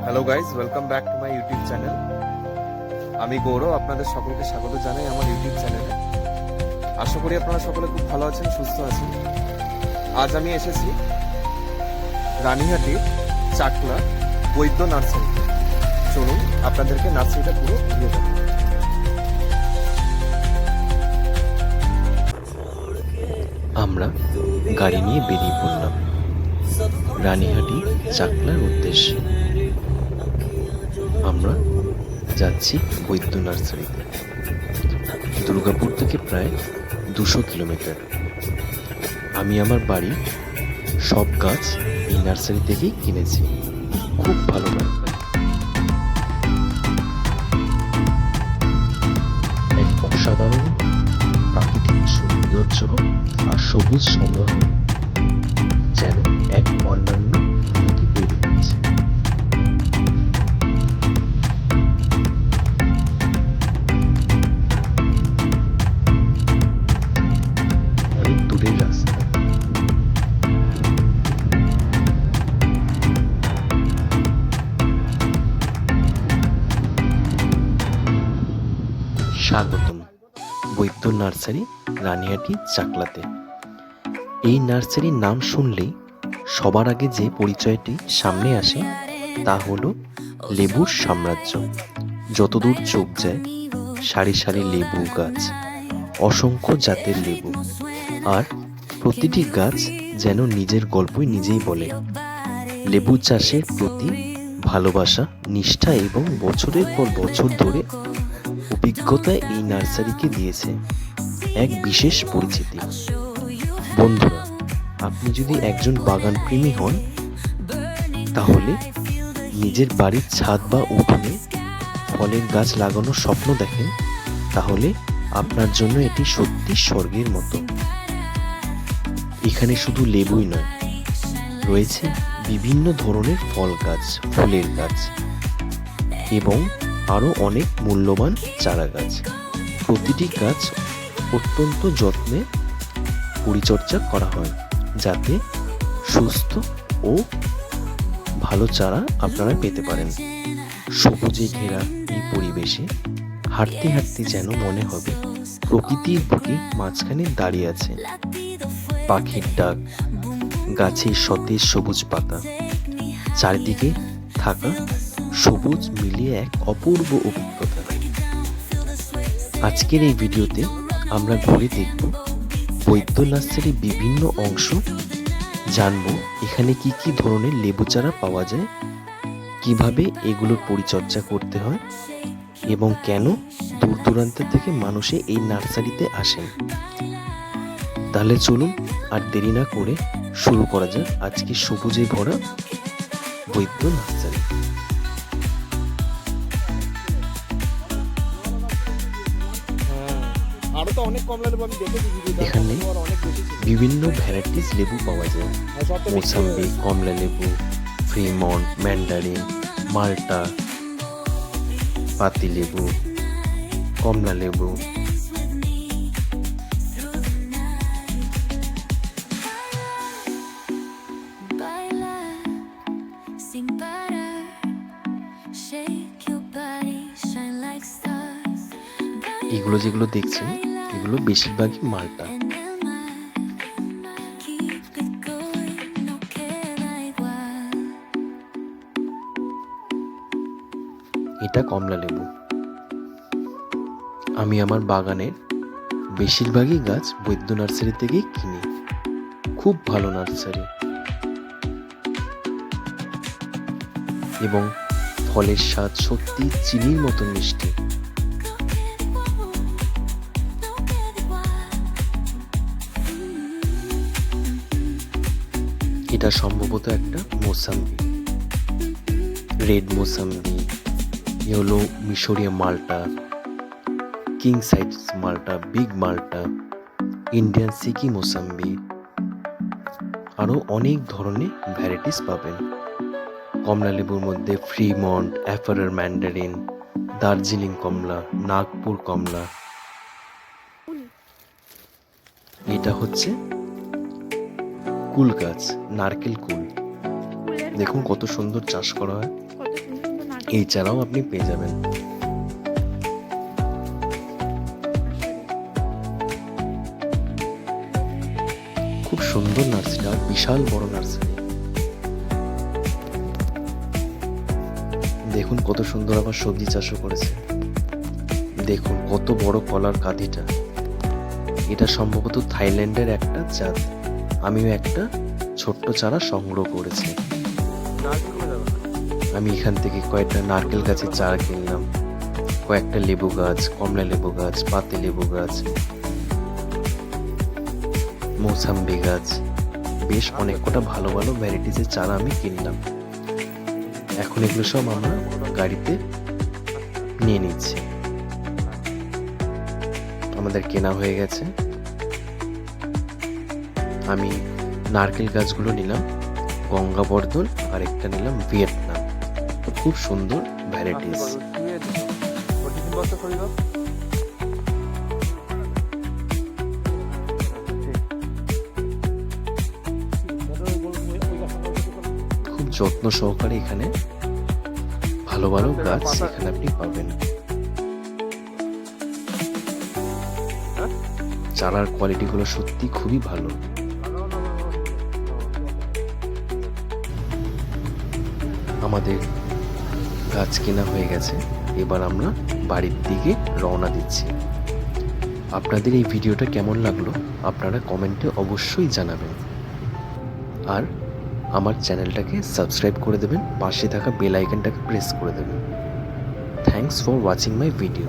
Hello guys, welcome back to my YouTube channel. আমি গৌরব, আপনাদের সকলকে স্বাগত জানাই আমার ইউটিউব চ্যানেলে। আশা করি আপনারা সকলে খুব ভালো আছেন, সুস্থ আছেন। আজ আমি এসেছি রানীহাটির চাকলা বৈদ্য নার্সারি। চলুন আপনাদেরকে নার্সারিটা পুরো ঘুরিয়ে দেব। আমরা গাড়ি নিয়ে বেরিয়ে পড়লাম রানীহাটি চাকলার উদ্দেশ্যে। আমরা যাচ্ছি বৈদ্য নার্সারিতে। দুর্গাপুর থেকে প্রায় 200 কিলোমিটার। আমি আমার বাড়ি সব গাছ এই নার্সারি থেকেই কিনেছি। খুব ভালো নার্সারি, এক অসাধারণ প্রাকৃতিক সৌন্দর্য আর সবুজ সংগ্রহ যেন এক অন্যান্য অনুভূতি তৈরি হয়েছে। অনেক দূরের রাস্তা, স্বাগতম বৈদ্য নার্সারি রানীহাটি চাকলাতে। এই নার্সারির নাম শুনলেই সবার আগে যে পরিচয়টি সামনে আসে তা হলো লেবুর সাম্রাজ্য। যতদূর চোখ যায় সারি সারি লেবু গাছ, অসংখ্য জাতের লেবু, আর প্রতিটি গাছ যেন নিজের গল্পই নিজেই বলে। লেবু চাষের প্রতি ভালোবাসা, নিষ্ঠা এবং বছরের পর বছর ধরে অভিজ্ঞতা এই নার্সারিকে দিয়েছে এক বিশেষ পরিচিতি। বন্ধুরা, আপনি যদি একজন বাগান প্রেমী হন, তাহলে নিজের বাড়ির ছাদ বা উঠোনে ফলের গাছ লাগানোর স্বপ্ন দেখেন, তাহলে আপনার জন্য এটি সত্যি স্বর্গের মতো। এখানে শুধু লেবুই নয়, রয়েছে বিভিন্ন ধরনের ফল গাছ, ফুলের গাছ এবং আরও অনেক মূল্যবান চারা গাছ। প্রতিটি গাছ অত্যন্ত যত্নে পরিচর্যা করা হয় যাতে সুস্থ ও ভালো চারা আপনারা পেতে পারেন। সবুজে ঘেরা এই পরিবেশে হাঁটতে হাঁটতে যেন মনে হবে প্রকৃতির বুকে মাঝখানে দাঁড়িয়ে আছে। পাখির ডাক, গাছের সতেজ সবুজ পাতা, চারিদিকে থাকা সবুজ মিলিয়ে এক অপূর্ব অভিজ্ঞতা। আজকের এই ভিডিওতে আমরা ঘুরে দেখব বৈদ্য নার্সারির বিভিন্ন অংশ, জানবো এখানে কি কি ধরনের লেবু চারা পাওয়া যায়, কিভাবে এগুলোর পরিচর্যা করতে হয় এবং কেন দূর দূরান্ত থেকে মানুষে এই নার্সারিতে আসেন। তাহলে চলুন আর দেরি না করে শুরু করা যাক আজকে সবুজে ভরা বৈদ্য নার্সারি। এখানে বিভিন্ন ভ্যারাইটিস লেবু পাওয়া যায়। মৌসাম্বি, কমলা লেবু, ফ্রিমন্ট, ম্যান্ডারিন, মাল্টা, পাতি লেবু, কমলা লেবু, এগুলো যেগুলো দেখছেন এগুলো বেশিরভাগই মাল্টা। এটা কমলা লেবু। আমি আমার বাগানের বেশিরভাগই গাছ বৈদ্য নার্সারি থেকেই কিনি। খুব ভালো নার্সারি এবং ফলের স্বাদ সত্যি চিনির মতো মিষ্টি। এটা সম্ভবত একটা মৌসাম্বি, রেড মৌসাম্বি। এ হলো মিশরীয় মাল্টা, কিং সাইজ মাল্টা, বিগ মাল্টা, ইন্ডিয়ান সিকি মৌসাম্বি, আরও অনেক ধরনের ভ্যারাইটিস পাবেন। কমলা লেবুর মধ্যে ফ্রিমন্ট, অ্যাফারার ম্যান্ডারিন, দার্জিলিং কমলা, নাগপুর কমলা। এটা হচ্ছে কুল গাছ, নারকেল কুল। দেখুন কত সুন্দর চাষ করা হয়। এই চারাও আপনি পেয়ে যাবেন। খুব সুন্দর নার্সারি আর বিশাল বড় নার্সারি। দেখুন কত সুন্দর আবার সবজি চাষও করেছে। দেখুন কত বড় কলার কাঁধিটা। এটা সম্ভবত থাইল্যান্ডের একটা জাত। আমিও একটা ছোট্ট চারা সংগ্রহ করেছি। আমি এখান থেকে কয়েকটা নারকেল গাছের চারা কিনলাম, কয়েকটা লেবু গাছ, কমলা লেবু গাছ, পাতি লেবু গাছ, মৌসাম্বি গাছ, বেশ অনেক কটা ভালো ভালো ভ্যারাইটিসের চারা আমি কিনলাম। এখন এগুলো সব আমরা গাড়িতে নিয়ে নিচ্ছি। আমাদের কেনা হয়ে গেছে। আমি নারকেল গাছগুলো নিলাম গঙ্গাবর্ধন, আর একটা নিলাম ভিয়েতনাম। খুব সুন্দর ভ্যারাইটিস। খুব যত্ন সহকারে এখানে ভালো ভালো গাছ এখানে আপনি পাবেন। চারার কোয়ালিটি গুলো সত্যি খুবই ভালো। আমাদের গাছ কেনা হয়ে গেছে, এবার আমরা বাড়ির দিকে রওনা দিচ্ছি। আপনাদের এই ভিডিওটা কেমন লাগলো আপনারা কমেন্টে অবশ্যই জানাবেন, আর আমার চ্যানেলটাকে সাবস্ক্রাইব করে দেবেন, পাশে থাকা বেল আইকনটাকে প্রেস করে দেবেন। Thanks for watching my video.